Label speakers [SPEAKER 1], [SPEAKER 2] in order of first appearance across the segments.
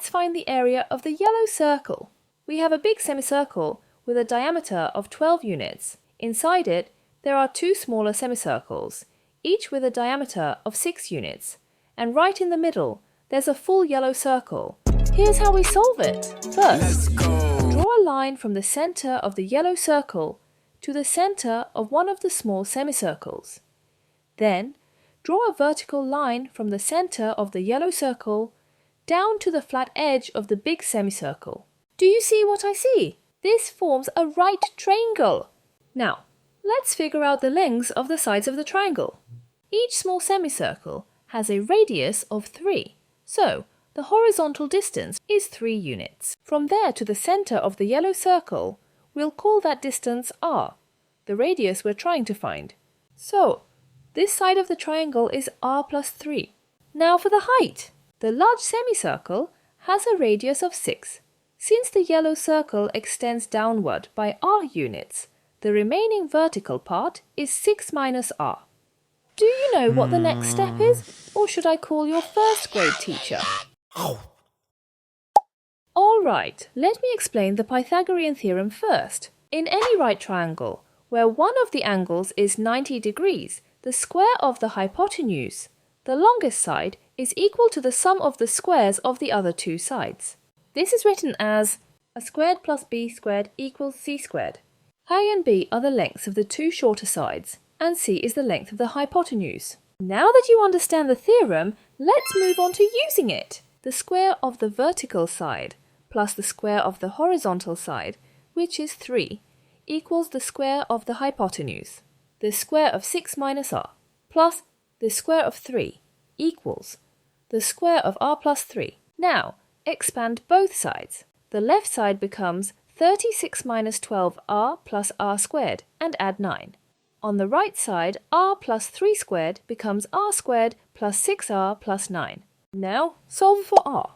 [SPEAKER 1] let's find the area of the yellow circle. We have a big semicircle with a diameter of 12 units. Inside it, there are two smaller semicircles, each with a diameter of 6 units. And right in the middle, there's a full yellow circle. Here's how we solve it. First, draw a line from the center of the yellow circle to the center of one of the small semicircles. Then, draw a vertical line from the center of the yellow circle down to the flat edge of the big semicircle. Do you see what I see? This forms a right triangle. Now, let's figure out the lengths of the sides of the triangle. Each small semicircle has a radius of 3, so the horizontal distance is 3 units. From there to the center of the yellow circle, we'll call that distance r, the radius we're trying to find. So, this side of the triangle is r plus 3. Now for the height. The large semicircle has a radius of 6. Since the yellow circle extends downward by r units, the remaining vertical part is 6 minus r. Do you know what the next step is, or should I call your first grade teacher? Alright, let me explain the Pythagorean theorem first. In any right triangle, where one of the angles is 90 degrees, the square of the hypotenuse, the longest side, is equal to the sum of the squares of the other two sides. This is written as a squared plus b squared equals c squared. A and b are the lengths of the two shorter sides, and c is the length of the hypotenuse. Now that you understand the theorem, let's move on to using it. The square of the vertical side plus the square of the horizontal side, which is 3, equals the square of the hypotenuse. The square of 6 minus r plus the square of 3 equals the square of r plus 3. Now, expand both sides. The left side becomes 36 minus 12r plus r squared and add 9. On the right side, r plus 3 squared becomes r squared plus 6r plus 9. Now, solve for r.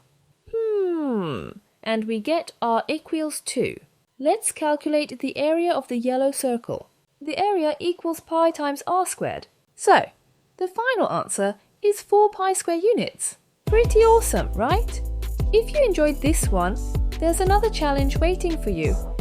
[SPEAKER 1] And we get r equals 2. Let's calculate the area of the yellow circle. The area equals pi times r squared. So, the final answer is 4 pi square units. Pretty awesome, right? If you enjoyed this one, there's another challenge waiting for you.